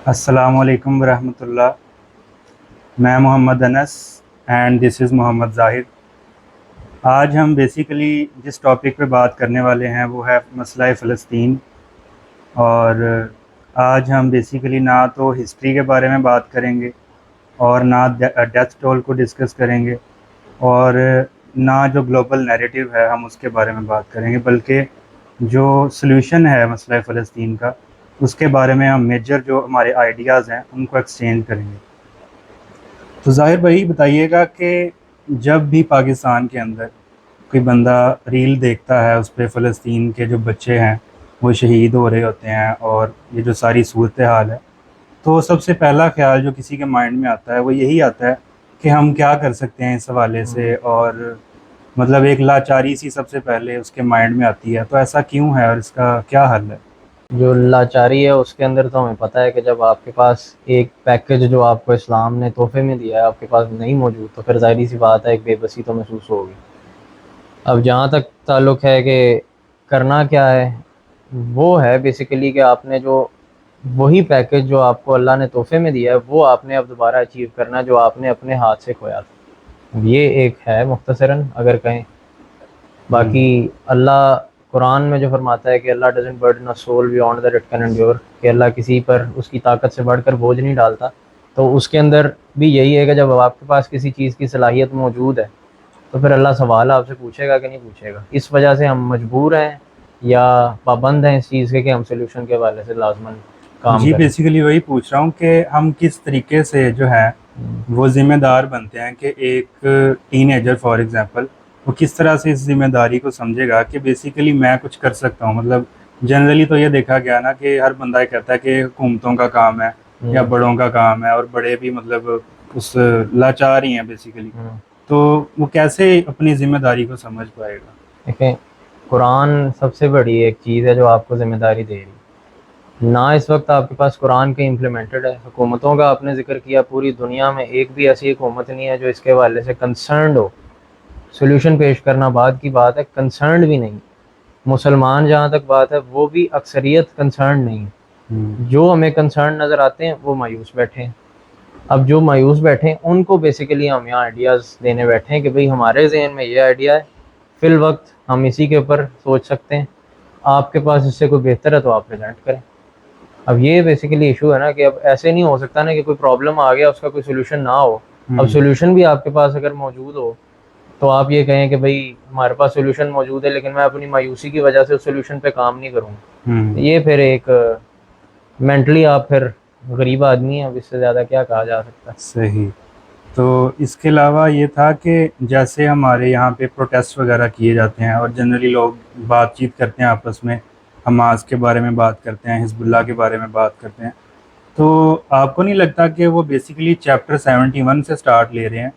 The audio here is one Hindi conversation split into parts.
अस्सलामुअलैकुम वरहमतुल्लाह। मैं Mohammad Anas and this is Mohammad Zahid. आज हम बेसिकली जिस टॉपिक पे बात करने वाले हैं वो है मसला फ़लस्तीन। और आज हम बेसिकली ना तो हिस्ट्री के बारे में बात करेंगे और ना डेथ टोल को डिस्कस करेंगे और ना जो ग्लोबल नैरेटिव है हम उसके बारे में बात करेंगे, बल्कि जो सल्यूशन है मसला फ़लस्तीन का उसके बारे में हम मेजर जो हमारे आइडियाज़ हैं उनको एक्सचेंज करेंगे। तो ज़ाहिर भाई बताइएगा कि जब भी पाकिस्तान के अंदर कोई बंदा रील देखता है उस पे फ़लस्तीन के जो बच्चे हैं वो शहीद हो रहे होते हैं और ये जो सारी सूरत हाल है, तो सबसे पहला ख्याल जो किसी के माइंड में आता है वो यही आता है कि हम क्या कर सकते हैं इस हवाले से। हम्म, और मतलब एक लाचारी सी सबसे पहले उसके माइंड में आती है। तो ऐसा क्यों है और इसका क्या हल है? जो लाचारी है उसके अंदर तो हमें पता है कि जब आपके पास एक पैकेज जो आपको इस्लाम ने तोहफे में दिया है आपके पास नहीं मौजूद, तो फिर जाहिर सी बात है एक बेबसी तो महसूस होगी। अब जहाँ तक ताल्लुक है कि करना क्या है, वो है बेसिकली कि आपने जो वही पैकेज जो आपको अल्लाह ने तोहफे में दिया है वो आपने अब दोबारा अचीव करना है जो आपने अपने हाथ से खोया था। ये एक है मुख्तसरन अगर कहें। बाकी हम्म। अल्लाह कुरान में जो फरमाता है कि अल्लाह doesn't burden a soul beyond that it can endure, कि अल्लाह किसी पर उसकी ताकत से बढ़कर बोझ नहीं डालता। तो उसके अंदर भी यही है कि जब आपके पास किसी चीज़ की सलाहियत मौजूद है तो फिर अल्लाह सवाल आपसे पूछेगा कि नहीं पूछेगा। इस वजह से हम मजबूर हैं या पाबंद हैं इस चीज़ के कि हम सोल्यूशन के हवाले से लाजमन काम जी करें। बेसिकली वही पूछ रहा हूँ कि हम किस तरीके से जो है हम्म, वो ज़िम्मेदार बनते हैं कि एक टीनेजर फॉर एग्जांपल वो किस तरह से इस ज़िम्मेदारी को समझेगा कि बेसिकली मैं कुछ कर सकता हूँ। मतलब जनरली तो ये देखा गया ना कि हर बंदा ये कहता है कि हुकूमतों का काम है या हम्म, बड़ों का काम है, और बड़े भी मतलब उस लाचार ही हैं बेसिकली। हम्म। तो वो कैसे अपनी ज़िम्मेदारी को समझ पाएगा? देखें, कुरान सबसे बड़ी एक चीज़ है जो आपको जिम्मेदारी दे रही है। ना इस वक्त आपके पास कुरान के इम्प्लीमेंटेड है। हुकूमतों का आपने जिक्र किया, पूरी दुनिया में एक भी ऐसी हुकूमत नहीं है जो इसके हवाले से कंसर्न्ड हो। सोल्यूशन पेश करना बाद की बात है, कंसर्न्ड भी नहीं। मुसलमान जहाँ तक बात है वो भी अक्सरियत कंसर्न नहीं हम्म। है। जो हमें कंसर्न नज़र आते हैं वो मायूस बैठे हैं। अब जो मायूस बैठे हैं उनको बेसिकली हम यहाँ आइडियाज़ देने बैठे हैं कि भाई हमारे जहन में ये आइडिया है, फिल वक्त हम इसी के ऊपर सोच सकते हैं। आपके पास इससे कोई बेहतर है तो आप प्रेजेंट करें। अब ये बेसिकली इशू है ना कि अब ऐसे नहीं हो सकता ना कि कोई प्रॉब्लम आ गया उसका कोई सोल्यूशन ना हो। अब हम्म। सोल्यूशन भी आपके पास अगर मौजूद हो तो आप ये कहें कि भाई हमारे पास सोल्यूशन मौजूद है लेकिन मैं अपनी मायूसी की वजह से उस सोल्यूशन पे काम नहीं करूँगा। हम्म। ये फिर एक मेंटली आप फिर गरीब आदमी है। अब इससे ज़्यादा क्या कहा जा सकता है। सही। तो इसके अलावा ये था कि जैसे हमारे यहाँ पे प्रोटेस्ट वगैरह किए जाते हैं और जनरली लोग बातचीत करते हैं आपस में, हमास के बारे में बात करते हैं, हिजबुल्लाह के बारे में बात करते हैं, तो आपको नहीं लगता कि वो बेसिकली चैप्टर 71 से स्टार्ट ले रहे हैं?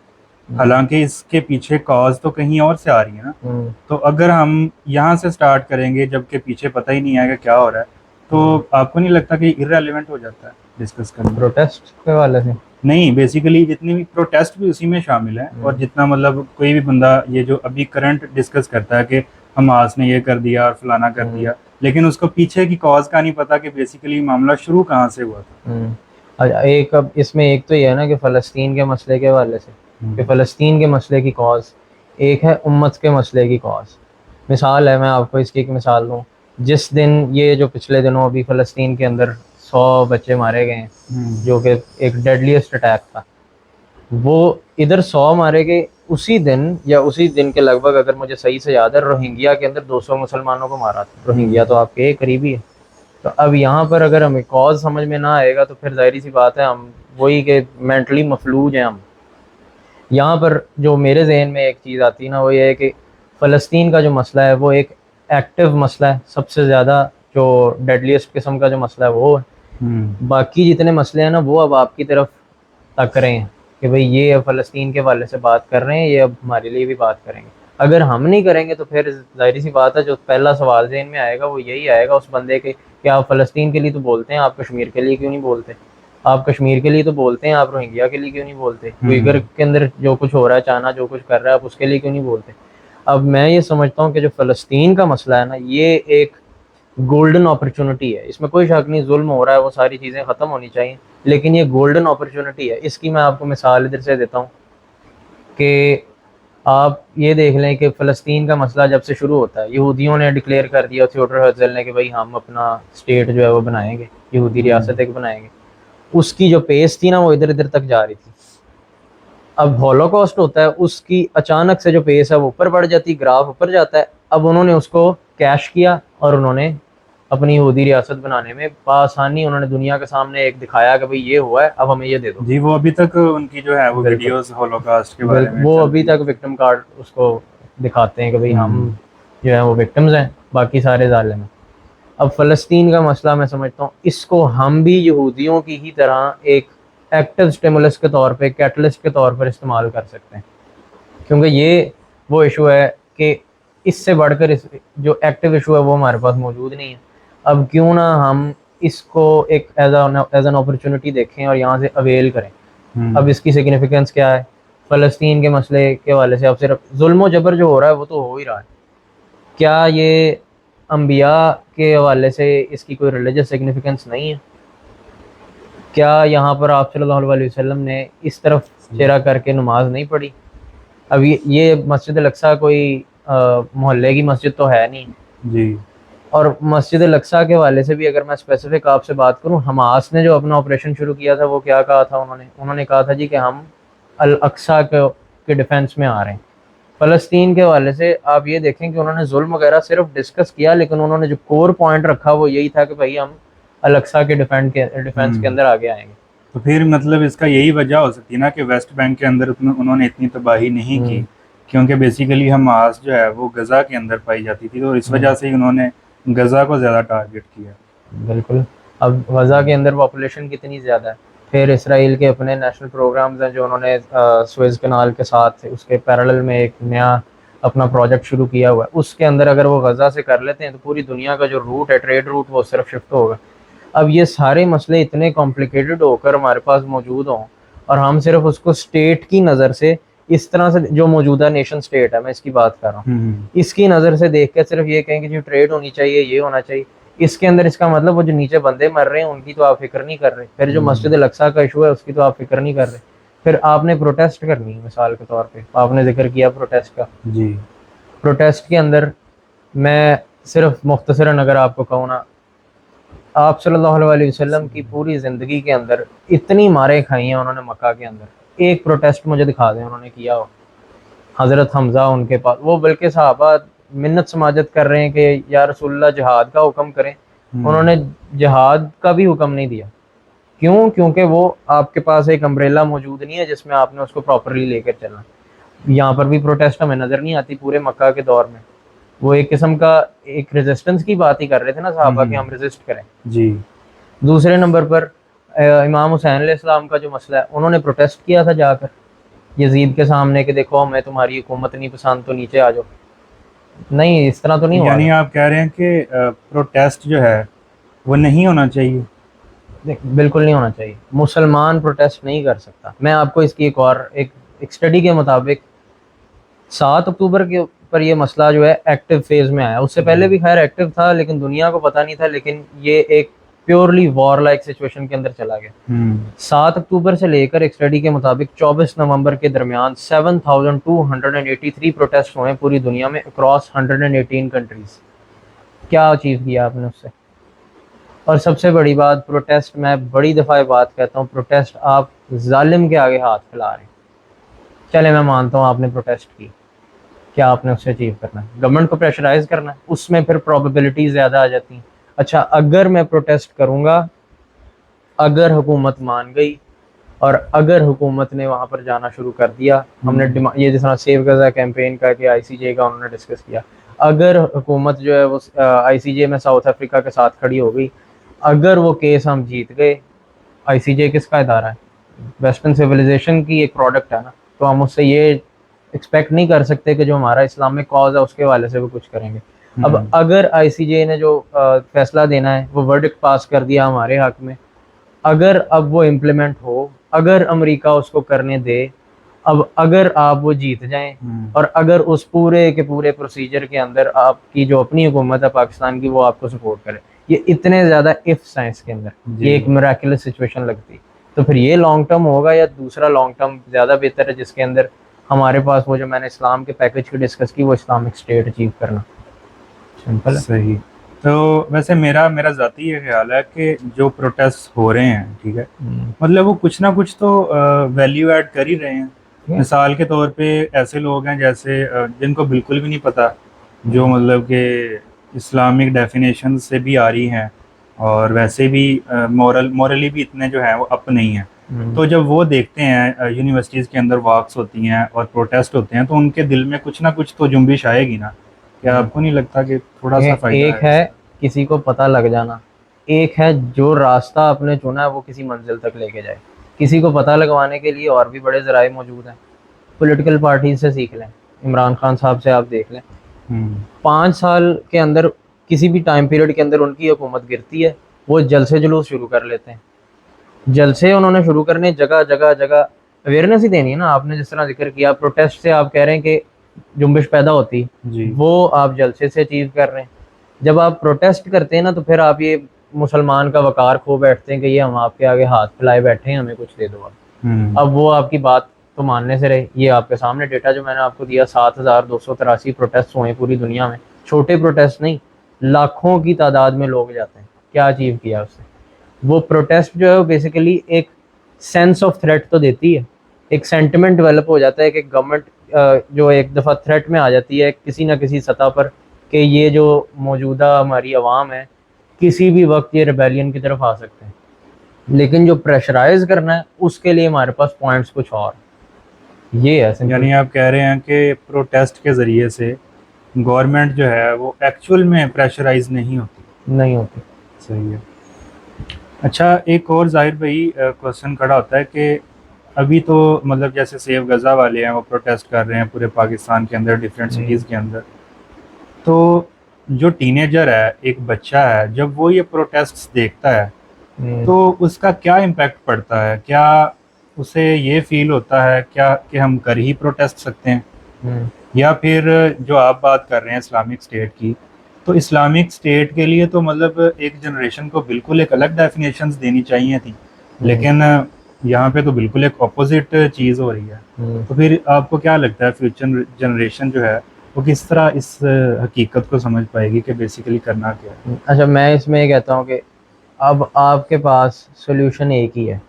हम्म, हालांकि इसके पीछे कॉज तो कहीं और से आ रही है ना। हम्म, तो अगर हम यहाँ से स्टार्ट करेंगे जबकि पीछे पता ही नहीं आएगा क्या हो रहा है, हम्म। तो आपको नहीं लगता कि इररेलेवेंट हो जाता है डिस्कस करना? प्रोटेस्ट के वाले से। नहीं, बेसिकली जितनी भी प्रोटेस्ट भी उसी में शामिल है, और हम्म, जितना मतलब कोई भी बंदा ये जो अभी करंट डिस्कस करता है कि हमास ने ये कर दिया और फलाना कर हम्म, दिया, लेकिन उसको पीछे की कॉज का नहीं पता कि बेसिकली मामला शुरू कहाँ से हुआ था। हम्म। अच्छा, एक अब इसमें एक तो ये है ना कि फ़लस्तीन के मसले के हवाले से, कि हम्म। फ़लस्तीन के मसले की कॉज एक है, उम्मत के मसले की कॉज। मिसाल है, मैं आपको इसकी एक मिसाल दूँ। जिस दिन ये जो पिछले दिनों अभी फ़लस्तीन के अंदर 100 बच्चे मारे गए हैं, हम्म। जो कि एक डेडलीस्ट अटैक था, वो इधर 100 मारे गए। उसी दिन या उसी दिन के लगभग, अगर मुझे सही से याद है, रोहिंग्या के अंदर 200 मुसलमानों को मारा था। रोहिंग्या हम्म। तो आपके करीबी है। तो अब यहाँ पर अगर हमें कॉज समझ में ना आएगा तो फिर जाहिर सी बात है हम वही के मेंटली मफलूज हैं हम। यहाँ पर जो मेरे जहन में एक चीज़ आती है ना, वो ये है कि फ़लस्तीन का जो मसला है वो एक एक्टिव मसला है। सबसे ज़्यादा जो डेडलीस्ट किस्म का जो मसला है वो है। हम्म। बाकी जितने मसले हैं ना वो अब आपकी तरफ तक रहे हैं कि भाई ये अब फ़लस्तीन के वाले से बात कर रहे हैं, ये अब हमारे लिए भी बात करेंगे। अगर हम नहीं करेंगे तो फिर जाहिर सी बात है जो पहला सवाल जहन में आएगा वो यही आएगा उस बंदे के कि आप फ़लस्तीन के लिए तो बोलते हैं, आप कश्मीर के लिए क्यों नहीं बोलते? आप कश्मीर के लिए तो बोलते हैं, आप रोहिंग्या के लिए क्यों नहीं बोलते? उइगर हम्म। के अंदर जो कुछ हो रहा है, चाइना जो कुछ कर रहा है, आप उसके लिए क्यों नहीं बोलते? अब मैं ये समझता हूँ कि जो फ़लस्तीन का मसला है ना, ये एक गोल्डन अपॉर्चुनिटी है, इसमें कोई शक नहीं, जुल्म हो रहा है, वो सारी चीज़ें ख़त्म होनी चाहिए, लेकिन ये गोल्डन अपॉर्चुनिटी है। इसकी मैं आपको मिसाल इधर से देता हूँ कि आप ये देख लें कि फ़लस्तीन का मसला जब से शुरू होता है, यहूदियों ने डिक्लेयर कर दिया थियोडर हर्ज़ल ने कि भाई हम अपना स्टेट जो है वो बनाएंगे, यहूदी रियासत एक बनाएंगे। उसकी जो पेस थी ना वो इधर इधर तक जा रही थी। अब हॉलोकॉस्ट होता है, उसकी अचानक से जो पेस है वो ऊपर बढ़ जाती, ग्राफ ऊपर जाता है। अब उन्होंने उसको कैश किया और उन्होंने अपनी यहूदी रियासत बनाने में बआसानी उन्होंने दुनिया के सामने एक दिखाया कि भाई ये हुआ है, अब हमें ये दे दो। जी, वो अभी तक उनकी जो है वो बिल्कुल वीडियोस होलोकास्ट के बारे बिल्कुल, में वो अभी चलती है। तक विक्टिम कार्ड उसको दिखाते हैं कि भाई हम हम्म। जो है वो विक्टिम्स हैं, बाकी सारे जालिम हैं। अब फ़लस्तीन का मसला मैं समझता हूँ इसको हम भी यहूदियों की ही तरह एक एक्टिव स्टिमुलस के तौर पे, कैटलिस्ट के तौर पर इस्तेमाल कर सकते हैं, क्योंकि ये वो इशू है कि इससे बढ़कर इस जो एक्टिव इशू है वो हमारे पास मौजूद नहीं है। अब क्यों ना हम इसको एक एज एन अपॉर्चुनिटी देखें और यहाँ से अवेल करें। अब इसकी सिग्निफिकेंस क्या है? फ़लस्तीन के मसले के हवाले से अब सिर्फ जुल्म जबर जो हो रहा है वो तो हो ही रहा है, क्या ये अम्बिया के हवाले से इसकी कोई रिलीजियस सिग्निफिकेंस नहीं है? क्या यहाँ पर आप सल्लल्लाहु अलैहि वसल्लम ने इस तरफ चेहरा करके नमाज नहीं पढ़ी? अब ये मस्जिद अल-अक्सा कोई मोहल्ले की मस्जिद तो है नहीं। जी। और मस्जिद अल-अक्सा के हवाले से भी अगर मैं स्पेसिफिक आपसे बात करूं, हमास ने जो अपना ऑपरेशन शुरू किया था वो क्या कहा था उन्होंने कहा था जी कि हम अल-अक्सा के डिफेंस में आ रहे हैं। फ़लस्तीन के हवाले से आप ये देखें कि उन्होंने जुल्म वगैरह सिर्फ डिस्कस किया, लेकिन उन्होंने जो कोर पॉइंट रखा वो यही था कि भाई हम अल-अक्सा के डिफेंस के अंदर आगे आएंगे। तो फिर मतलब इसका यही वजह हो सकती है ना कि वेस्ट बैंक के अंदर उन्होंने इतनी तबाही नहीं की, क्योंकि बेसिकली हमास जो है वो गज़ा के अंदर पाई जाती थी, तो इस वजह से ही उन्होंने गज़ा को ज़्यादा टारगेट किया। बिल्कुल। अब गज़ा के अंदर पॉपुलेशन कितनी ज़्यादा है, फिर इसराइल के अपने नेशनल प्रोग्राम्स हैं जो उन्होंने सुएज़ कनाल के साथ उसके पैरेलल में एक नया अपना प्रोजेक्ट शुरू किया हुआ है, उसके अंदर अगर वो गज़ा से कर लेते हैं तो पूरी दुनिया का जो रूट है, ट्रेड रूट, वो सिर्फ शिफ्ट होगा। अब ये सारे मसले इतने कॉम्प्लिकेटेड होकर हमारे पास मौजूद हों और हम सिर्फ उसको स्टेट की नज़र से इस तरह से, जो मौजूदा नेशन स्टेट है मैं इसकी बात कर रहा हूँ, इसकी नज़र से देख के सिर्फ ये कहें कि जो ट्रेड होनी चाहिए, ये होना चाहिए, इसके अंदर इसका मतलब वो जो नीचे बंदे मर रहे हैं उनकी तो आप फिक्र नहीं कर रहे, फिर जो मस्जिद अल-अक्सा का इशू है उसकी तो आप फिक्र नहीं कर रहे, फिर आपने प्रोटेस्ट करनी है। मिसाल के तौर पे आपने जिक्र किया प्रोटेस्ट का, जी। प्रोटेस्ट के अंदर मैं सिर्फ मुख्तसरन अगर आपको कहूँ ना, आप सल्लल्लाहु अलैहि वसल्लम की पूरी ज़िंदगी के अंदर इतनी मारें खाई हैं उन्होंने मक्का के अंदर, एक प्रोटेस्ट मुझे दिखा दें उन्होंने किया हो। हज़रत हमज़ा उनके पास, वो बल्कि सहाबा मिन्नत समाजत कर रहे हैं कि या रसूलल्लाह जिहाद का हुक्म करें, उन्होंने जिहाद का भी हुक्म नहीं दिया। क्यों? क्योंकि वो आपके पास एक अम्ब्रेला मौजूद नहीं है जिसमें आपने उसको प्रॉपरली लेकर चलना। यहाँ पर भी प्रोटेस्ट हमें नज़र नहीं आती पूरे मक्का के दौर में, वो एक किस्म का एक रेजिस्टेंस की बात ही कर रहे थे ना सहाबा कि हम रेजिस्ट करें। जी। दूसरे नंबर पर इमाम हुसैन अलैहिस्सलाम का जो मसला है, उन्होंने प्रोटेस्ट किया था जाकर यजीद के सामने कि देखो हमें तुम्हारी हुकूमत नहीं पसंद तो नीचे आ जाओ। नहीं, इस तरह तो नहीं हुआ यानी था। आप कह रहे हैं कि प्रोटेस्ट जो है वो नहीं होना चाहिए? बिल्कुल नहीं होना चाहिए, मुसलमान प्रोटेस्ट नहीं कर सकता। मैं आपको इसकी एक स्टडी के मुताबिक 7 अक्टूबर के ऊपर ये मसला जो है एक्टिव फेज में आया, उससे पहले भी खैर एक्टिव था लेकिन दुनिया को पता नहीं था, लेकिन ये एक प्योरली वॉर लाइक सिचुएशन के अंदर चला गया। 7 अक्टूबर से लेकर एक स्टडी के मुताबिक 24 नवंबर के दरमियान 7283 प्रोटेस्ट हुए पूरी दुनिया में अक्रॉस 118 कंट्रीज। क्या अचीव किया आपने उससे? और सबसे बड़ी बात, प्रोटेस्ट, मैं बड़ी दफ़ा बात कहता हूँ, प्रोटेस्ट आप जालिम के आगे हाथ फैला रहे हैं। चले मैं मानता हूँ आपने प्रोटेस्ट की, क्या आपने उससे अचीव करना है? गवर्नमेंट को प्रेशराइज करना है, उसमें फिर प्रोबेबिलिटी ज़्यादा आ जाती हैं। अच्छा, अगर मैं प्रोटेस्ट करूँगा, अगर हुकूमत मान गई और अगर हुकूमत ने वहाँ पर जाना शुरू कर दिया, हमने ये जिस तरह सेव गज़ा कैंपेन का कि ICJ का उन्होंने डिस्कस किया, अगर हुकूमत जो है वो ICJ में साउथ अफ्रीका के साथ खड़ी हो गई, अगर वो केस हम जीत गए, ICJ किसका इदारा है? वेस्टर्न सिविलाइजेशन की एक प्रोडक्ट है ना, तो हम उससे ये एक्सपेक्ट नहीं कर सकते कि जो हमारा इस्लामिक कॉज है उसके हवाले से वो कुछ करेंगे। अब अगर ICJ ने जो फैसला देना है वो वर्डिक्ट पास कर दिया हमारे हक में, अगर अब वो इम्प्लीमेंट हो, अगर अमेरिका उसको करने दे, अब अगर आप वो जीत जाएं और अगर उस पूरे के पूरे प्रोसीजर के अंदर आपकी जो अपनी हुकूमत है पाकिस्तान की वो आपको सपोर्ट करे, ये इतने ज़्यादा इफ्स हैं इसके अंदर, ये एक मिराकुलस सिचुएशन लगती, तो फिर ये लॉन्ग टर्म होगा या दूसरा लॉन्ग टर्म ज़्यादा बेहतर है जिसके अंदर हमारे पास वो जो मैंने इस्लाम के पैकेज की डिस्कस की वो इस्लामिक स्टेट अचीव करना। सिंपल है। सही। तो वैसे मेरा मेरा ज़ाती ये ख्याल है कि जो प्रोटेस्ट हो रहे हैं, ठीक है, मतलब वो कुछ ना कुछ तो वैल्यू ऐड कर ही रहे हैं। मिसाल के तौर पे ऐसे लोग हैं जैसे जिनको बिल्कुल भी नहीं पता, जो मतलब कि इस्लामिक डेफिनेशन से भी आ रही हैं और वैसे भी मॉरली भी इतने जो हैं वो अप नहीं हैं। तो जब वो देखते हैं यूनिवर्सिटीज़ के अंदर वॉक्स होती हैं और प्रोटेस्ट होते हैं तो उनके दिल में कुछ ना कुछ तो जुम्बिश आएगी ना। क्या आपको नहीं लगता कि थोड़ा सा फायदा एक है किसी को पता लग जाना, एक है जो रास्ता आपने चुना है वो किसी मंजिल तक लेके जाए। किसी को पता लगवाने के लिए और भी बड़े ज़राए मौजूद हैं। पॉलिटिकल पार्टीज से सीख लें, इमरान खान साहब से आप देख लें, 5 साल के अंदर किसी भी टाइम पीरियड के अंदर उनकी हुकूमत गिरती है, वो जलसे जुलूस शुरू कर लेते हैं। जलसे उन्होंने शुरू करने, जगह जगह जगह अवेयरनेस ही देनी है ना। आपने जिस तरह जिक्र किया प्रोटेस्ट से आप कह रहे हैं कि जुम्बिश पैदा होती, वो आप जलसे से अचीव कर रहे हैं। जब आप प्रोटेस्ट करते हैं ना तो फिर आप ये मुसलमान का वकार खो बैठते हैं कि ये हम आपके आगे हाथ फैलाए बैठे हैं, हमें कुछ दे दो आप। अब वो आपकी बात तो मानने से रहे। ये आपके सामने डेटा जो मैंने आपको दिया, 7,283 प्रोटेस्ट हुए पूरी दुनिया में। छोटे प्रोटेस्ट नहीं, लाखों की तादाद में लोग जाते हैं। क्या अचीव किया उससे? वो प्रोटेस्ट जो है वो बेसिकली एक सेंस ऑफ थ्रेट तो देती है, एक सेंटिमेंट डेवलप हो जाता है कि गवर्नमेंट जो एक दफ़ा थ्रेट में आ जाती है किसी ना किसी सतह पर कि ये जो मौजूदा हमारी आवाम है किसी भी वक्त ये रिबेलियन की तरफ आ सकते हैं। लेकिन जो प्रेशराइज करना है उसके लिए हमारे पास पॉइंट्स कुछ और ये है। यानी आप कह रहे हैं कि प्रोटेस्ट के ज़रिए से गवर्नमेंट जो है वो एक्चुअल में प्रेशराइज नहीं होती। सही है। अच्छा, एक और जाहिर भाई क्वेश्चन खड़ा होता है कि अभी तो मतलब जैसे सेव गज़ा वाले हैं वो प्रोटेस्ट कर रहे हैं पूरे पाकिस्तान के अंदर, डिफरेंट सिटीज़ के अंदर। तो जो टीनेजर है, एक बच्चा है, जब वो ये प्रोटेस्ट देखता है तो उसका क्या इम्पैक्ट पड़ता है? क्या उसे ये फील होता है क्या कि हम कर ही प्रोटेस्ट सकते हैं? या फिर जो आप बात कर रहे हैं इस्लामिक स्टेट की, तो इस्लामिक स्टेट के लिए तो मतलब एक जनरेशन को बिल्कुल एक अलग डेफिनेशंस देनी चाहिए थी, लेकिन यहाँ पे तो बिल्कुल एक ऑपोजिट चीज़ हो रही है। तो फिर आपको क्या लगता है फ्यूचर जनरेशन जो है वो किस तरह इस हकीकत को समझ पाएगी कि बेसिकली करना क्या है? अच्छा, मैं इसमें ये कहता हूँ कि अब आपके पास सोल्यूशन एक ही है।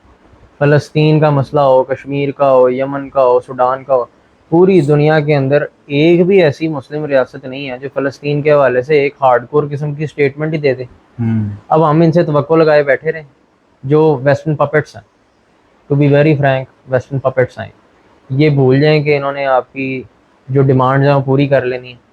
फ़लस्तीन का मसला हो, कश्मीर का हो, यमन का हो, सूडान का हो, पूरी दुनिया के अंदर एक भी ऐसी मुस्लिम रियासत नहीं है जो फ़लस्तीन के हवाले से एक हार्डकोर किस्म की स्टेटमेंट ही दे दे। अब हम इनसे तवक्को लगाए बैठे रहें, जो वेस्टर्न पपेट्स हैं, to be very frank, western puppets हैं। ये भूल जाएं कि इन्होंने आपकी जो डिमांड्स हैं वो पूरी कर लेनी है।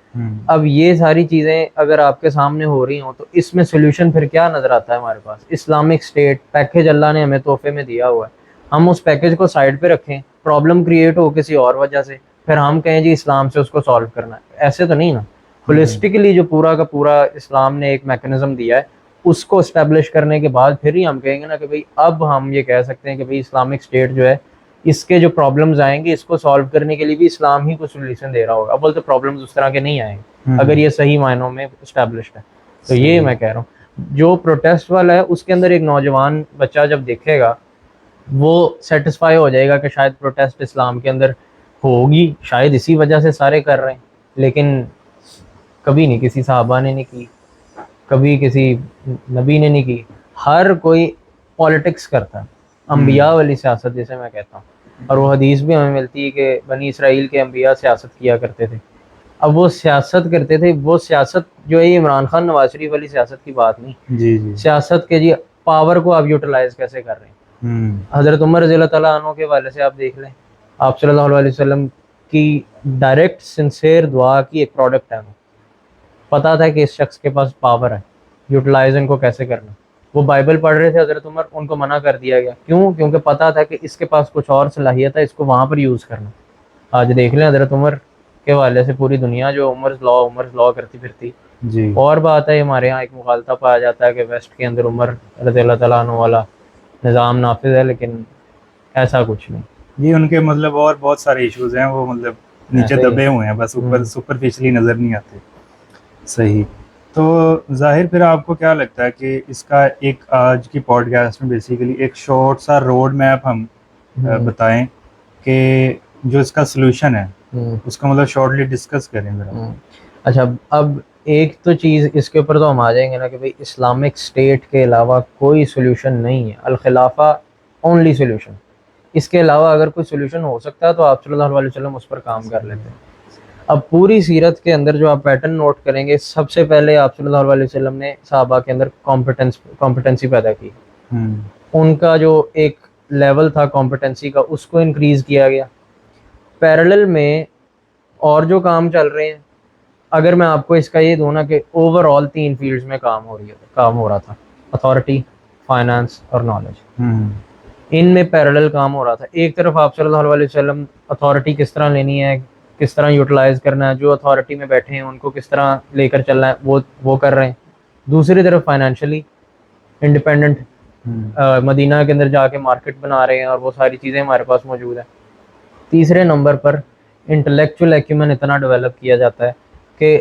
अब ये सारी चीज़ें अगर आपके सामने हो रही हों तो इसमें सोल्यूशन फिर क्या नज़र आता है हमारे पास? इस्लामिक स्टेट पैकेज अल्लाह ने हमें तोहफे में दिया हुआ है, हम उस पैकेज को साइड पे रखें, प्रॉब्लम क्रिएट हो किसी और वजह से, फिर हम कहें जी इस्लाम से उसको सॉल्व करना है। ऐसे तो नहीं ना। होलिस्टिकली जो पूरा का पूरा इस्लाम ने एक मैकेनिज्म दिया है उसको इस्टेब्लिश करने के बाद फिर ही हम कहेंगे ना कि भाई अब हम ये कह सकते हैं कि भाई इस्लामिक स्टेट जो है इसके जो प्रॉब्लम्स आएंगे इसको सॉल्व करने के लिए भी इस्लाम ही कुछ सोल्यूशन दे रहा होगा। अब बोलते प्रॉब्लम्स उस तरह के नहीं आएंगे अगर ये सही मायनों में इस्टेब्लिश्ड है। तो ये मैं कह रहा हूँ जो प्रोटेस्ट वाला है उसके अंदर एक नौजवान बच्चा जब देखेगा वो सेटिस्फाई हो जाएगा कि शायद प्रोटेस्ट इस्लाम के अंदर होगी, शायद इसी वजह से सारे कर रहे हैं। लेकिन कभी नहीं किसी सहाबा ने नहीं की, कभी किसी नबी ने नहीं की। हर कोई पॉलिटिक्स करता है, अम्बिया वाली सियासत जिसे मैं कहता हूँ। और वो हदीस भी हमें मिलती है कि बनी इसराइल के अम्बिया सियासत किया करते थे। अब वो सियासत करते थे, वो सियासत जो है इमरान खान नवाज शरीफ वाली सियासत की बात नहीं। जी। सियासत के जी पावर को आप यूटिलाइज कैसे कर रहे हैं। हज़रत उमर रज़ियल्लाहु तआला अन्हु के वाले से आप देख लें, आप सल्लल्लाहु अलैहि वसल्लम की डायरेक्ट सिंसेयर दुआ की एक प्रोडक्ट है। पता था कि इस शख्स के पास पावर है, यूटिलाइज इनको कैसे करना। वो बाइबल पढ़ रहे थे हज़रत उमर, उनको मना कर दिया गया। क्यों? क्योंकि पता था कि इसके पास कुछ और सलाहियत है, इसको वहाँ पर यूज़ करना। आज देख लें हज़रत उमर के हवाले से पूरी दुनिया जो उमर लॉ करती फिरती जी। और बात है हमारे यहाँ एक मुखालता पाया जाता है कि वेस्ट के अंदर उमर रज़ियल्लाहु तआला अन्हु वाला निज़ाम नाफिज है, लेकिन ऐसा कुछ नहीं। जी उनके मतलब और बहुत सारे इश्यूज हैं, वो मतलब नीचे ऐसे ही। दबे हुए हैं, बस ऊपर हम्म। सुपरफिशली नज़र नहीं आते। सही। तो जाहिर फिर आपको क्या लगता है कि इसका एक आज की पॉडकास्ट में बेसिकली एक शॉर्ट सा रोड मैप हम हम्म। बताएं कि जो इसका सोल्यूशन है हम्म। उसका मतलब शॉर्टली डिस्कस करें ज़रा। हम्म। अच्छा, अब एक तो चीज़ इसके ऊपर तो हम आ जाएंगे ना कि भाई इस्लामिक स्टेट के अलावा कोई सोल्यूशन नहीं है, अल खिलाफा ओनली सोल्यूशन। इसके अलावा अगर कोई सोल्यूशन हो सकता है तो आप सल्लल्लाहु अलैहि वसल्लम उस पर काम कर लेते हैं। अब पूरी सीरत के अंदर जो आप पैटर्न नोट करेंगे, सबसे पहले आप सल्लल्लाहु अलैहि वसल्लम ने सहाबा के अंदर कॉम्पिटेंसी पैदा की। हम्म। उनका जो एक लेवल था कॉम्पिटेंसी का, उसको इंक्रीज किया गया। पैरेलल में और जो काम चल रहे हैं, अगर मैं आपको इसका ये दूँ ना कि ओवरऑल 3 फील्ड्स में काम हो रहा था, अथॉरिटी, फाइनेंस और नॉलेज। हम्म। इनमें पैरेलल काम हो रहा था। एक तरफ आप सल्लल्लाहु अलैहि वसल्लम अथॉरिटी किस तरह लेनी है, किस तरह यूटिलाइज करना है, जो अथॉरिटी में बैठे हैं उनको किस तरह लेकर चलना है, वो कर रहे हैं। दूसरी तरफ फाइनेंशियली इंडिपेंडेंट, हम्म। मदीना के अंदर जाके मार्केट बना रहे हैं और वो सारी चीज़ें हमारे पास मौजूद है। तीसरे नंबर पर इंटेलेक्चुअल एक्यूमेन इतना डेवलप किया जाता है कि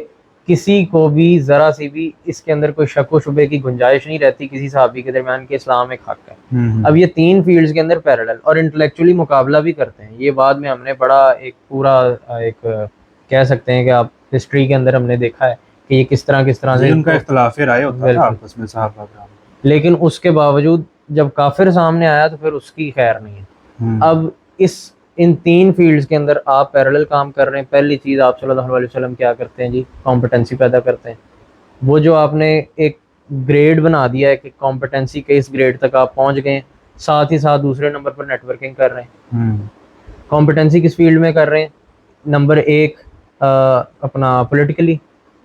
किसी को भी ज़रा सी भी इसके अंदर कोई शक व शुबे की गुंजाइश नहीं रहती किसी सहाबी के दरमियान कि इस्लाम एक हक है। अब ये 3 फील्ड्स के अंदर पैरेलल और इंटेलेक्चुअली मुकाबला भी करते हैं। ये बाद में हमने बड़ा एक पूरा एक कह सकते हैं कि आप हिस्ट्री के अंदर हमने देखा है कि ये किस तरह जी से उनका इख्तलाफ राय होता था बिल्कुल। आपस में सहाबा कराम। लेकिन उसके बावजूद जब काफिर सामने आया तो फिर उसकी खैर नहीं है। हम्म। अब इस इन 3 फील्ड्स के अंदर आप पैरेलल काम कर रहे हैं। पहली चीज़ आप सल्लल्लाहु अलैहि वसल्लम क्या करते हैं जी, कॉम्पिटेंसी पैदा करते हैं। वो जो आपने एक ग्रेड बना दिया है कि कॉम्पिटेंसी के इस ग्रेड तक आप पहुंच गए, साथ ही साथ दूसरे नंबर पर नेटवर्किंग कर रहे हैं। हम्म। कॉम्पिटेंसी किस फील्ड में कर रहे हैं? नंबर 1 अपना politically,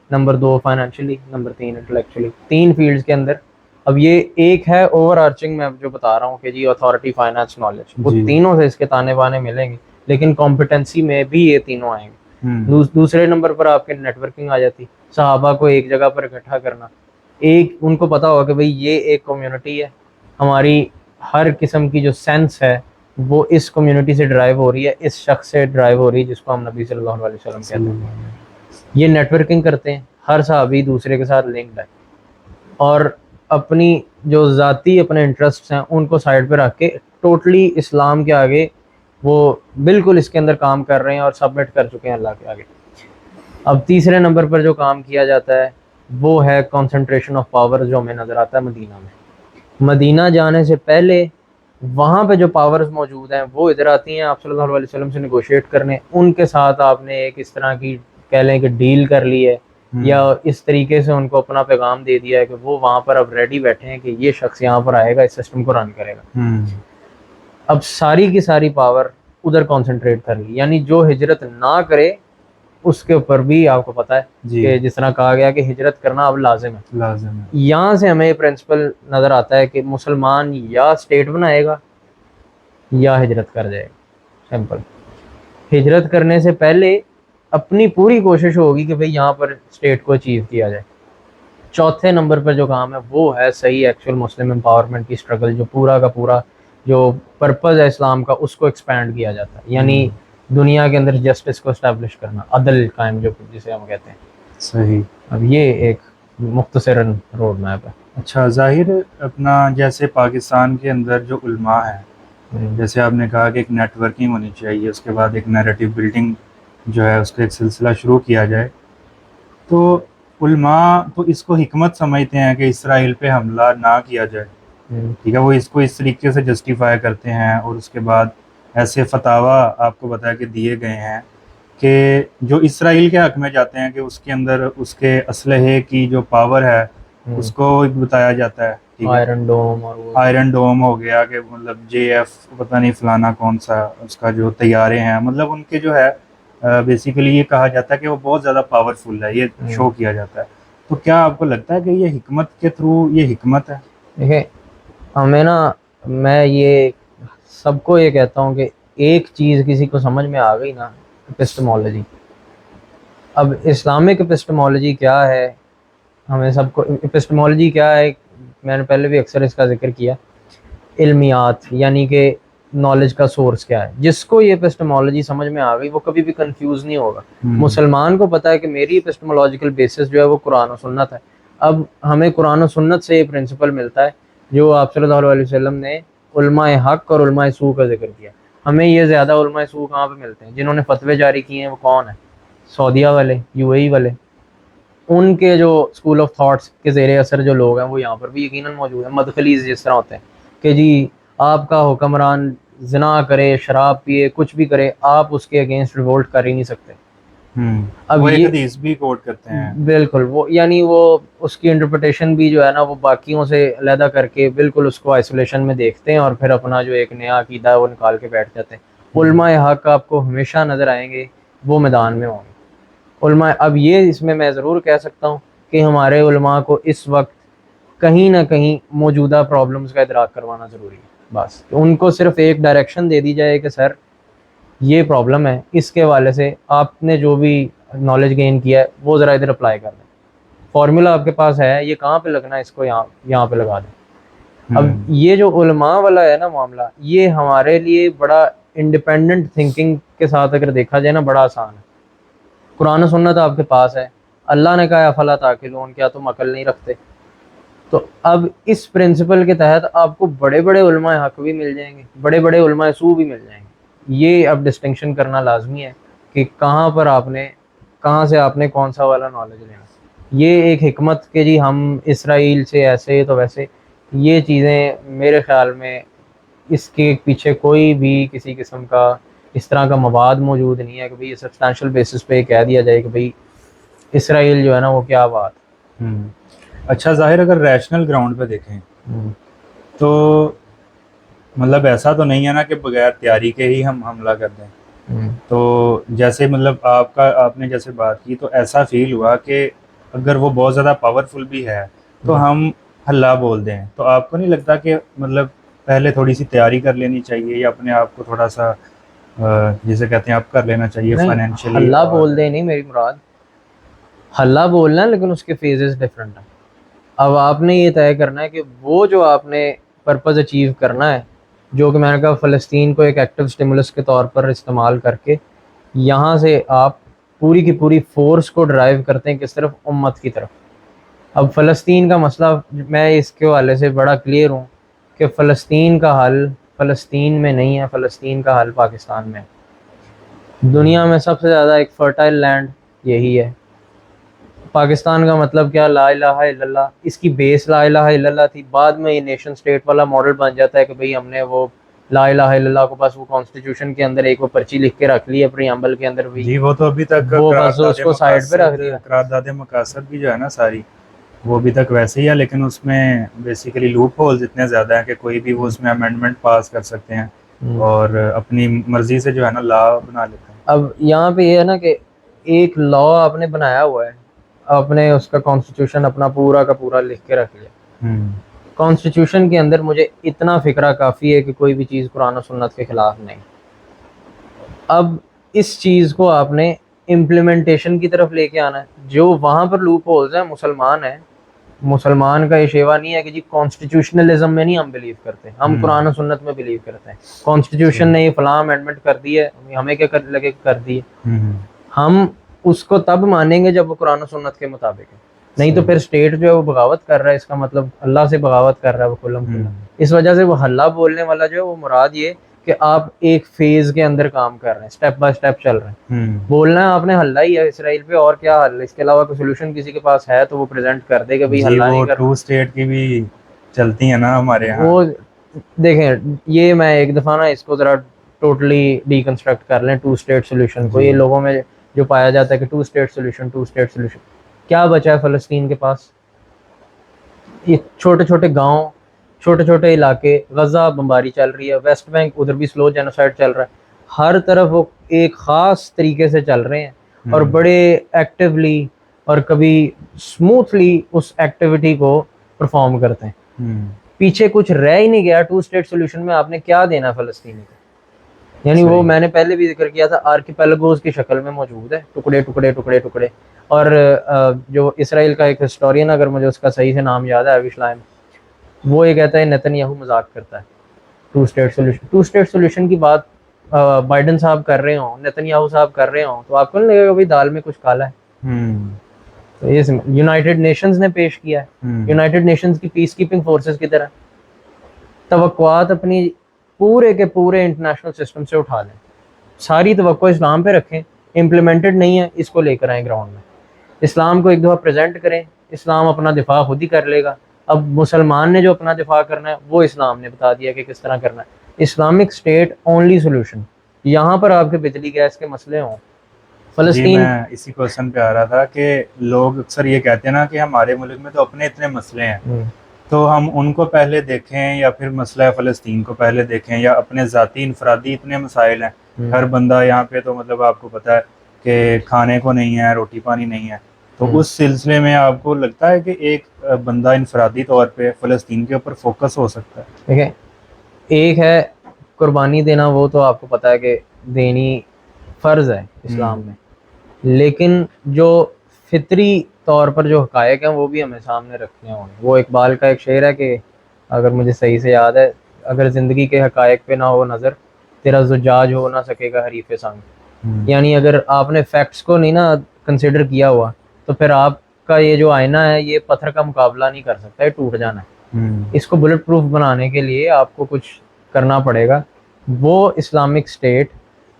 number 2 financially, number 3 intellectually. 3 fields के अंदर। अब ये एक है ओवर आर्चिंग, मैं जो बता रहा हूँ कि जी अथॉरिटी, फाइनेंस, नॉलेज, वो जी। तीनों से इसके ताने बाने मिलेंगे, लेकिन कॉम्पिटेंसी में भी ये तीनों आएंगे। हम्म। दूसरे नंबर पर आपके नेटवर्किंग आ जाती, सहाबा को एक जगह पर इकट्ठा करना। एक उनको पता होगा कि भाई ये एक कम्युनिटी है, हमारी हर किस्म की जो सेंस है वो इस कम्युनिटी से ड्राइव हो रही है, इस शख्स से ड्राइव हो रही है जिसको हम नबी सल्लल्लाहु अलैहि वसल्लम कहते हैं। ये नेटवर्किंग करते हैं, हर सहाबी दूसरे के साथ लिंक्ड है और अपनी जो ज़ाती अपने इंटरेस्ट हैं उनको साइड पे रख के टोटली इस्लाम के आगे वो बिल्कुल इसके अंदर काम कर रहे हैं और सबमिट कर चुके हैं अल्लाह के आगे। अब तीसरे नंबर पर जो काम किया जाता है वो है कंसंट्रेशन ऑफ पावर, जो हमें नज़र आता है मदीना में। मदीना जाने से पहले वहाँ पे जो पावर्स मौजूद हैं वो इधर आती हैं आप सल्लल्लाहु अलैहि वसल्लम से नेगोशिएट करने। उनके साथ आपने एक इस तरह की कह लें कि डील कर ली है, या इस तरीके से उनको अपना पैगाम दे दिया है कि वो वहाँ पर अब रेडी बैठे हैं कि ये शख्स यहाँ पर आएगा, इस सिस्टम को रन करेगा। अब सारी की सारी पावर उधर कंसंट्रेट कर ली, यानी जो हिजरत ना करे उसके ऊपर भी आपको पता है जी। कि जिस तरह कहा गया कि हिजरत करना अब लाजिम है। लाजिम है। यहाँ से हमें ये प्रिंसिपल नज़र आता है कि मुसलमान या स्टेट बनाएगा या हिजरत कर जाएगा। सिंपल। हिजरत करने से पहले अपनी पूरी कोशिश होगी कि भाई यहाँ पर स्टेट को अचीव किया जाए। चौथे नंबर पर जो काम है वो है सही एक्चुअल मुस्लिम एम्पावरमेंट की स्ट्रगल, जो पूरा का पूरा जो पर्पज़ है इस्लाम का उसको एक्सपैंड किया जाता है, यानी दुनिया के अंदर जस्टिस को इस्टेब्लिश करना, अदल कायम जो जिसे हम कहते हैं। सही। अब ये एक मुख्तसरन रोड मैप है। अच्छा ज़ाहिर अपना जैसे पाकिस्तान के अंदर जो उल्मा है, जैसे आपने कहा कि एक नेटवर्किंग होनी चाहिए, उसके बाद एक नैरेटिव बिल्डिंग जो है उसका एक सिलसिला शुरू किया जाए, तो उल्मा तो इसको हिकमत समझते हैं कि इसराइल पे हमला ना किया जाए। ठीक है, वो इसको इस तरीके से जस्टिफाई करते हैं और उसके बाद ऐसे फतावा आपको बताया कि दिए गए हैं कि जो इसराइल के हक़ में जाते हैं कि उसके अंदर उसके असलहे की जो पावर है उसको बताया जाता है। ठीक है, आयरन डोम और वो आयरन डोम हो गया कि मतलब JF पता नहीं फलाना कौन सा उसका जो तैयारे हैं, मतलब उनके जो है बेसिकली ये कहा जाता है कि वो बहुत ज़्यादा पावरफुल है, ये शो किया जाता है। तो क्या आपको लगता है कि ये हिकमत के थ्रू ये हिकमत है? देखिए, हमें ना, मैं ये सबको ये कहता हूँ कि एक चीज़ किसी को समझ में आ गई ना, एपिस्टेमोलॉजी। अब इस्लामिक एपिस्टेमोलॉजी क्या है, हमें सबको एपिस्टेमोलॉजी क्या है, मैंने पहले भी अक्सर इसका जिक्र किया। इल्मियात, यानी कि नॉलेज का सोर्स क्या है। जिसको ये एपिस्टेमोलॉजी समझ में आ गई वो कभी भी कंफ्यूज नहीं होगा। मुसलमान को पता है कि मेरी एपिस्टेमोलॉजिकल बेसिस जो है वो कुरान और सुन्नत है। अब हमें कुरान और सुन्नत से ये प्रिंसिपल मिलता है जो आप सल्लल्लाहु अलैहि वसल्लम ने उलमाए हक और उलमाए सू का जिक्र किया। हमें ये ज़्यादा उलमाए सू कहाँ पे मिलते हैं? जिन्होंने फतवे जारी किए हैं वो कौन है? सऊदीया वाले, यूएई वाले। उनके जो स्कूल ऑफ थॉट्स के ज़ेरे असर जो लोग हैं वो यहाँ पर भी यकीनन मौजूद हैं। मदखलीज जिस तरह होते हैं कि जी आपका हुक्मरान जिना करे, शराब पिए, कुछ भी करे, आप उसके अगेंस्ट रिवोल्ट कर ही नहीं सकते। अब वो एक ये हदीस भी कोट करते हैं। बिल्कुल वो, यानी वो उसकी इंटरप्रिटेशन भी जो है ना वो बाकियों से अलहदा करके बिल्कुल उसको आइसोलेशन में देखते हैं और फिर अपना जो एक नया अकीदा है वो निकाल के बैठ जाते हैं। उलमाए हक आपको हमेशा नज़र आएंगे, वो मैदान में होंगे। उलमा, अब ये इसमें मैं ज़रूर कह सकता हूँ कि हमारे उलमा को इस वक्त कहीं ना कहीं मौजूदा प्रॉब्लम्स का इदराक करवाना ज़रूरी है। बस उनको सिर्फ एक डायरेक्शन दे दी जाए कि सर ये प्रॉब्लम है, इसके हवाले से आपने जो भी नॉलेज गेन किया है वो ज़रा इधर अप्लाई कर दें। फॉर्मूला आपके पास है, ये कहाँ पे लगना है, इसको यहाँ यहाँ पे लगा दें। अब ये जो उलमा वाला है ना मामला, ये हमारे लिए बड़ा इंडिपेंडेंट थिंकिंग के साथ अगर देखा जाए ना बड़ा आसान है। कुरान और सुन्नत आपके पास है, अल्लाह ने कहा अफला ताकिलून, क्या तुम अकल नहीं रखते? तो अब इस प्रिंसिपल के तहत आपको बड़े बड़े उलमाए हक भी मिल जाएंगे, बड़े बड़े उलमाए सू भी मिल जाएंगे। ये अब डिस्टिंक्शन करना लाजमी है कि कहाँ पर आपने, कहाँ से आपने कौन सा वाला नॉलेज लेना। ये एक हिकमत के जी हम इसराइल से ऐसे तो वैसे, ये चीज़ें मेरे ख्याल में इसके पीछे कोई भी किसी किस्म का इस तरह का मवाद मौजूद नहीं है कि भाई सब्सटैंशियल बेसिस पे कह दिया जाए कि भाई इसराइल जो है ना वो क्या बात। अच्छा ज़ाहिर, अगर रैशनल ग्राउंड पे देखें तो मतलब ऐसा तो नहीं है ना कि बगैर तैयारी के ही हम हमला कर दें। तो जैसे मतलब आपने जैसे बात की तो ऐसा फील हुआ कि अगर वो बहुत ज़्यादा पावरफुल भी है तो हम हल्ला बोल दें। तो आपको नहीं लगता कि मतलब पहले थोड़ी सी तैयारी कर लेनी चाहिए या अपने आप को थोड़ा सा जिसे कहते हैं आप कर लेना चाहिए फाइनेंशियली? हल्ला बोल दे नहीं मेरी मुराद, हल्ला बोलना है लेकिन उसके फेजेस डिफरेंट हैं। अब आपने ये तय करना है कि वो जो आपने पर्पज़ अचीव करना है, जो कि मैंने कहा फ़लस्तीन को एक एक्टिव स्टिमुलस के तौर पर इस्तेमाल करके यहाँ से आप पूरी की पूरी फोर्स को ड्राइव करते हैं किस तरफ? उम्मत की तरफ। अब फ़लस्तीन का मसला मैं इसके हवाले से बड़ा क्लियर हूँ कि फ़लस्तीन का हल फ़लस्तीन में नहीं है, फ़लस्तीन का हल पाकिस्तान में है। दुनिया में सबसे ज़्यादा एक फर्टाइल लैंड यही है। पाकिस्तान का मतलब क्या? ला इलाहा इल्लल्लाह, इसकी बेस ला इलाहा इल्लल्लाह थी। बाद में ये नेशन स्टेट वाला मॉडल बन जाता है कि भाई हमने वो ला इलाहा इल्लल्लाह को बस वो कॉन्स्टिट्यूशन के अंदर एक वो पर्ची लिख के रख ली अपनी अम्बल के अंदर भी, जी वो तो अभी तक वो बस उसको साइड पे रख दिया। करारदादे मकासद भी जो है ना सारी वो अभी तक वैसे ही है, लेकिन उसमें बेसिकली लूप होल्स इतने ज़्यादा हैं कि कोई भी वो उसमें अमेंडमेंट पास कर सकते हैं और अपनी मर्जी से जो है ना लॉ बना लेते हैं। अब यहाँ पे ये है ना कि एक लॉ आपने बनाया हुआ है, आपने उसका कॉन्स्टिट्यूशन अपना पूरा का पूरा लिख के रख लिया। कॉन्स्टिट्यूशन के अंदर मुझे इतना फिक्रा काफ़ी है कि कोई भी चीज़ कुरान और सुन्नत के ख़िलाफ़ नहीं। अब इस चीज़ को आपने इम्प्लीमेंटेशन की तरफ लेके आना है। जो वहाँ पर लूप होल्स हैं, मुसलमान है, मुसलमान का ये शेवा नहीं है कि जी कॉन्स्टिट्यूशनलिज्म में नहीं हम बिलीव करते, हम कुरान और सुन्नत में बिलीव करते हैं। कॉन्स्टिट्यूशन ने ये फलां अमेंडमेंट कर दी है, हमें क्या कर लगे कर दी है। हम उसको तब मानेंगे जब वो कुरान और सुन्नत के मुताबिक है, नहीं तो फिर स्टेट जो है वो बगावत कर रहा है, इसका मतलब अल्लाह से बगावत कर रहा है वो खुल्लम खुल्ला। इस वजह से वो हल्ला बोलने वाला जो है वो मुराद ये कि आप एक फेज के अंदर काम कर रहे हैं, स्टेप बाय स्टेप चल रहे हैं। बोलना है आपने हल्ला ही है इसराइल पे, और क्या हल, इसके अलावा कोई सोल्यूशन किसी के पास है तो वो प्रेजेंट कर दे कि भाई हल्ला नहीं कर। टू स्टेट की भी चलती है ना हमारे यहाँ। वो देखें, ये मैं एक दफ़ा ना इसको ज़रा टोटली डीकंस्ट्रक्ट कर लें टू स्टेट सोल्यूशन को। ये लोगों में जो पाया जाता है कि two state solution, two state solution, क्या बचा है फ़लस्तीन के पास? ये छोटे छोटे गांव, छोटे छोटे इलाके, गज़ा बमबारी चल रही है, वेस्ट बैंक उधर भी स्लो जेनोसाइड चल रहा है, हर तरफ वो एक ख़ास तरीके से चल रहे हैं और बड़े एक्टिवली और कभी स्मूथली उस एक्टिविटी को परफॉर्म करते हैं। पीछे कुछ रह ही नहीं गया। टू स्टेट सोल्यूशन में आपने क्या देना फ़लस्तीनी को? यानी वो मैंने पहले भी जिक्र किया था, आर्किपेलागोस की शक्ल में मौजूद है, टुकड़े टुकड़े टुकड़े टुकड़े। और जो इसराइल का एक हिस्टोरियन, अगर मुझे उसका सही से नाम याद है, अविश लाइम, वो ये कहता है नेतन्याहू मजाक करता है। टू स्टेट सोल्यूशन की बात बाइडन साहब कर रहे हो, नेतन्याहू साहब कर रहे हो, तो आपको नहीं लगेगा भाई दाल में कुछ काला है? हम्म। तो ये यूनाइटेड नेशंस ने पेश किया है, यूनाइटेड नेशंस की पीस कीपिंग फोर्सेस की तरह तवक्कुआत अपनी पूरे के पूरे इंटरनेशनल सिस्टम से उठा लें, सारी तवक्को इस्लाम पे रखें, इम्प्लीमेंटेड नहीं है, इसको लेकर आए ग्राउंड में, इस्लाम को एक दफ़ा प्रेजेंट करें, इस्लाम अपना दिफा खुद ही कर लेगा। अब मुसलमान ने जो अपना दिफा करना है वो इस्लाम ने बता दिया कि किस तरह करना है। Islamic state only solution. यहाँ पर आपके बिजली गैस के मसले हों, जी, फ़लस्तीन, मैं इसी क्वेश्चन पे आ रहा था कि लोग अक्सर ये कहते हैं ना कि हमारे मुल्क में तो अपने इतने मसले हैं, तो हम उनको पहले देखें या फिर मसला फ़लस्तीन को पहले देखें, या अपने ज़ाती इनफरादी इतने मसाइल हैं, हर बंदा यहाँ पे तो मतलब आपको पता है कि खाने को नहीं है, रोटी पानी नहीं है, तो उस सिलसिले में आपको लगता है कि एक बंदा इनफरादी तौर पे फ़लस्तीन के ऊपर फोकस हो सकता है? देखें, एक है कुर्बानी देना, वो तो आपको पता है कि देनी फ़र्ज़ है इस्लाम में, लेकिन जो फितरी तौर पर जो हकायक हैं वो भी हमें सामने रखने होंगे। वो इकबाल का एक शेर है कि अगर मुझे सही से याद है, अगर ज़िंदगी के हकायक पे ना हो नज़र, तेरा जुजाज हो ना सकेगा हरीफ़ संग। यानी अगर आपने फैक्ट्स को नहीं ना कंसिडर किया हुआ तो फिर आपका ये जो आईना है ये पत्थर का मुकाबला नहीं कर सकता, ये टूट जाना है। इसको बुलेट प्रूफ बनाने के लिए आपको कुछ करना पड़ेगा। वो इस्लामिक स्टेट,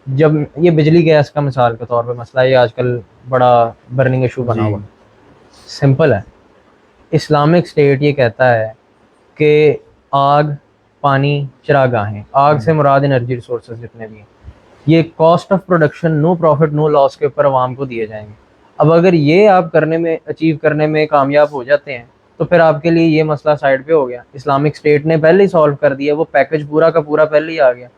जब ये बिजली गैस का मिसाल के तौर पे मसला है, ये आजकल बड़ा बर्निंग इशू बना हुआ, सिंपल है। इस्लामिक स्टेट ये कहता है कि आग, पानी, चरागाहें, आग से मुराद एनर्जी रिसोर्सेज जितने भी हैं, ये cost of production no profit no loss के ऊपर आवाम को दिए जाएंगे। अब अगर ये आप करने में, अचीव करने में कामयाब हो जाते हैं तो फिर आपके लिए ये मसला साइड पे हो गया। इस्लामिक स्टेट ने पहले ही सॉल्व कर दिया, वो पैकेज पूरा का पूरा पहले ही आ गया।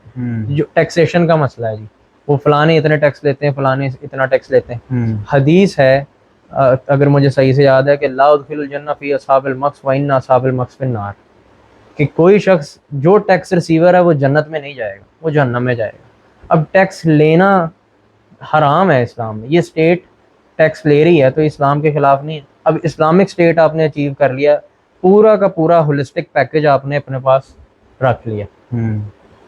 जो टैक्सेशन का मसला है जी, वो फलाने इतने टैक्स लेते हैं, फलाने इतना टैक्स लेते हैं। हदीस है, अगर मुझे सही से याद है, कि ला उदखिलुल जन्नह फी अस्हाबिल मक्स व इन्ना अस्हाबिल मक्स फिन्नार, कि कोई शख्स जो टैक्स रिसीवर है वो जन्नत में नहीं जाएगा, वो जहन्नम में जाएगा। अब टैक्स लेना हराम है इस्लाम में, ये स्टेट टैक्स ले रही है तो इस्लाम के खिलाफ नहीं है। अब इस्लामिक स्टेट आपने अचीव कर लिया, पूरा का पूरा होलिस्टिक पैकेज आपने अपने पास रख लिया।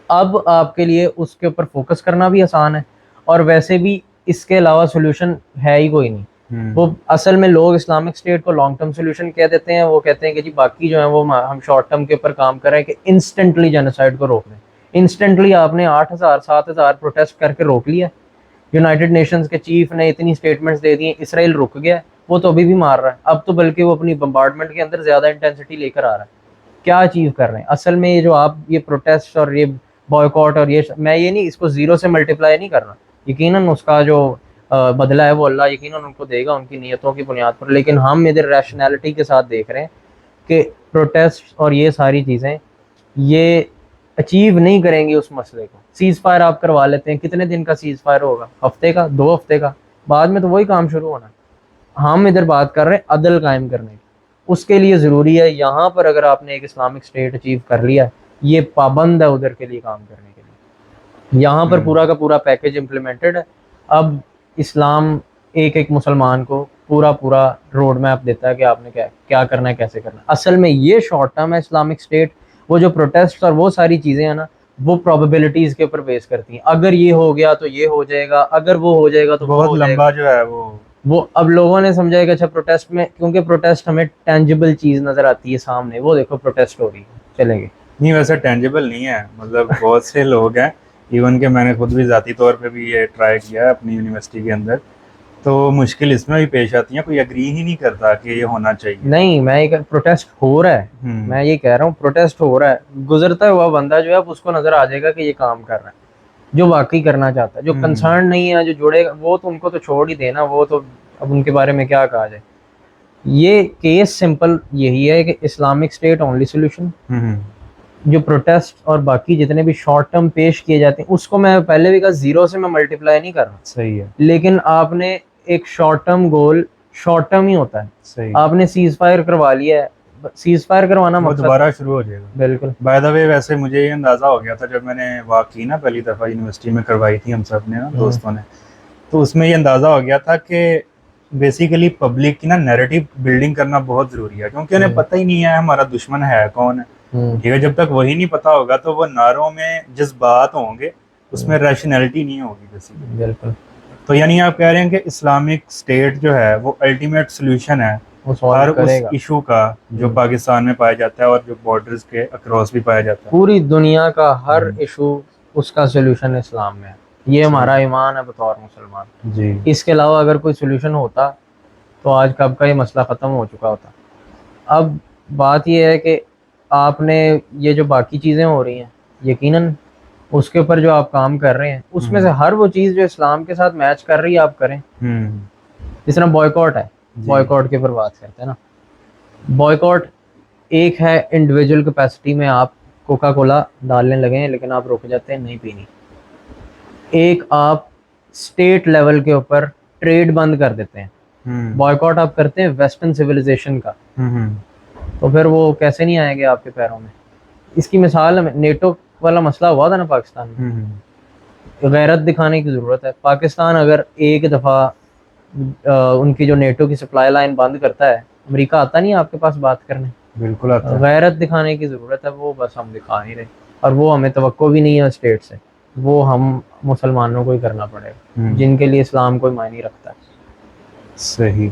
अब आपके लिए उसके ऊपर फोकस करना भी आसान है, और वैसे भी इसके अलावा सोल्यूशन है ही कोई नहीं। वो असल में लोग इस्लामिक स्टेट को लॉन्ग टर्म सोल्यूशन कह देते हैं, वो कहते हैं कि जी बाकी जो है वो हम शॉर्ट टर्म के ऊपर काम कर रहे हैं कि इंस्टेंटली जेनोसाइड को रोक दें। इंस्टेंटली आपने 8,000 7,000 प्रोटेस्ट करके रोक लिया, यूनाइटेड नेशंस के चीफ ने इतनी स्टेटमेंट्स दे दी, इसराइल रुक गया, वो तो अभी भी मार रहा है, अब तो बल्कि वो अपनी बम्बार्डमेंट के अंदर ज़्यादा इंटेंसिटी लेकर आ रहा है। क्या अचीव कर रहे हैं असल में? ये जो आप ये प्रोटेस्ट और ये बॉयकॉट और ये, मैं ये नहीं इसको ज़ीरो से मल्टीप्लाई नहीं कर रहा, यकीनन उसका जो बदला है वो अल्लाह यकीनन उनको देगा उनकी नीयतों की बुनियाद पर, लेकिन हम इधर रैशनैलिटी के साथ देख रहे हैं कि प्रोटेस्ट और ये सारी चीज़ें ये अचीव नहीं करेंगी उस मसले को। सीज़ फायर आप करवा लेते हैं, कितने दिन का सीज़ फायर होगा? हफ्ते का, 2 हफ्ते का, बाद में तो वही काम शुरू होना। हम इधर बात कर रहे हैं अदल कायम करने की, उसके लिए ज़रूरी है यहाँ पर अगर आपने एक इस्लामिक स्टेट अचीव कर लिया, ये पाबंद है उधर के लिए काम करने के लिए। यहाँ पर पूरा का पूरा पैकेज इम्प्लीमेंटेड है। अब इस्लाम एक एक मुसलमान को पूरा पूरा रोड मैप देता है कि आपने क्या क्या करना है, कैसे करना है। असल में ये शॉर्ट टर्म है इस्लामिक स्टेट। वो जो प्रोटेस्ट और वो सारी चीज़ें हैं ना, वो प्रोबेबिलिटीज़ के ऊपर बेस करती हैं। अगर ये हो गया तो ये हो जाएगा, अगर वो हो जाएगा तो बहुत लंबा जो है वो अब लोगों ने समझा है कि अच्छा प्रोटेस्ट में, क्योंकि प्रोटेस्ट हमें टेंजिबल चीज़ नज़र आती है सामने, वो देखो प्रोटेस्ट हो रही है, चलेंगे। नहीं, वैसे टेंजिबल नहीं है, मतलब बहुत से लोग हैं, इवन के मैंने खुद भी ज़ाती तौर पे भी ये ट्राई किया है अपनी यूनिवर्सिटी के अंदर, तो मुश्किल इसमें भी पेश आती है, कोई एग्री ही नहीं करता कि ये होना चाहिए। नहीं, मैं ये प्रोटेस्ट हो रहा है, मैं ये कह रहा हूँ प्रोटेस्ट हो रहा है, गुजरता हुआ बंदा जो है उसको नज़र आ जाएगा कि ये काम कर रहा है, जो वाकई करना चाहता है। जो कंसर्न नहीं है, जो जुड़ेगा, वो तो उनको तो छोड़ ही देना, वो तो अब उनके बारे में क्या कहा जाए। ये केस सिंपल यही है कि इस्लामिक स्टेट ओनली सोल्यूशन। जो प्रोटेस्ट और बाकी जितने भी शॉर्ट टर्म पेश किए जाते हैं, उसको मैं पहले भी कहा ज़ीरो से मैं मल्टीप्लाई नहीं कर रहा, सही है, लेकिन आपने एक short term goal short term ही होता है। सही, आपने सीज फायर करवा लिया है, सीज फायर करवाना वो मकसद दोबारा शुरू हो जाएगा। बिल्कुल। बाय द वे, वैसे मुझे ये अंदाज़ा हो गया था जब मैंने वाक की ना पहली दफ़ा यूनिवर्सिटी में करवाई थी हम सब ने ना दोस्तों ने, तो उसमें ये अंदाज़ा हो गया था कि बेसिकली पब्लिक की ना नैरेटिव बिल्डिंग करना बहुत ज़रूरी है, क्योंकि उन्हें पता ही नहीं है हमारा दुश्मन है कौन है। ठीक है, जब तक वही नहीं पता होगा तो वो नारों में जज्बात होंगे, उसमें रैशनैलिटी नहीं होगी बेसिकली। बिल्कुल। तो यानी आप कह रहे हैं कि इस्लामिक स्टेट जो है वो अल्टीमेट सोल्यूशन है वो हर सॉल्व उस करेगा। इशू का जो पाकिस्तान में पाया जाता है और जो बॉर्डर्स के अक्रॉस भी पाया जाता है। पूरी दुनिया का हर इशू उसका सोल्यूशन इस्लाम में है। ये हमारा ईमान है बतौर मुसलमान जी। इसके अलावा अगर कोई सोल्यूशन होता तो आज कब का ये मसला ख़त्म हो चुका होता। अब बात ये है कि आपने ये जो बाकी चीज़ें हो रही हैं यकीनन उसके ऊपर जो आप काम कर रहे हैं उसमें से हर वो चीज़ जो इस्लाम के साथ मैच कर रही है आप करें। जिस तरह बॉयकॉट है, बॉयकॉट के ऊपर बात करते हैं ना। बॉयकॉट एक है इंडिविजुअल कैपेसिटी में आप कोका कोला डालने लगे हैं लेकिन आप रुक जाते हैं नहीं पीनी। एक आप स्टेट लेवल के ऊपर ट्रेड बंद कर देते हैं। बॉयकॉट आप करते हैं वेस्टर्न सिविलाइजेशन का, तो फिर वो कैसे नहीं आएंगे आपके पैरों में। इसकी मिसाल नेटो वाला मसला हुआ था ना पाकिस्तान में, गैरत दिखाने की ज़रूरत है। पाकिस्तान अगर एक दफ़ा उनकी जो नेटो की सप्लाई लाइन बंद करता है, अमेरिका आता नहीं आपके पास बात करने। बिल्कुल आता है। गैरत दिखाने की ज़रूरत है, वो बस हम दिखा नहीं रहे और वो हमें तवक्को भी नहीं है स्टेट से, वो हम मुसलमानों को ही करना पड़ेगा जिनके लिए इस्लाम कोई मायने रखता है। सही।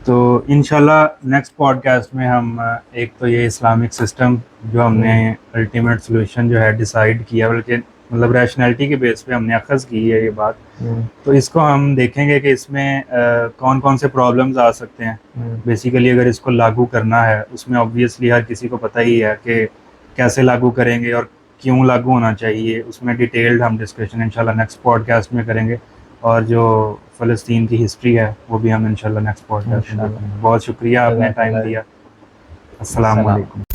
तो इंशाल्लाह नेक्स्ट पॉडकास्ट में हम एक तो ये इस्लामिक सिस्टम जो हमने अल्टीमेट सॉल्यूशन जो है डिसाइड किया, बल्कि मतलब रैशनैलिटी के बेस पे हमने अखज़ की है ये बात, तो इसको हम देखेंगे कि इसमें कौन कौन से प्रॉब्लम्स आ सकते हैं। बेसिकली अगर इसको लागू करना है उसमें ऑब्वियसली हर किसी को पता ही है कि कैसे लागू करेंगे और क्यों लागू होना चाहिए, उसमें डिटेल्ड हम डिस्कशन इंशाल्लाह नेक्स्ट पॉडकास्ट में करेंगे। और जो फ़लस्तीन की हिस्ट्री है वो भी हम इंशाल्लाह नेक्स्ट पॉडकास्ट में करेंगे। बहुत शुक्रिया आपने टाइम दिया। अस्सलाम वालेकुम।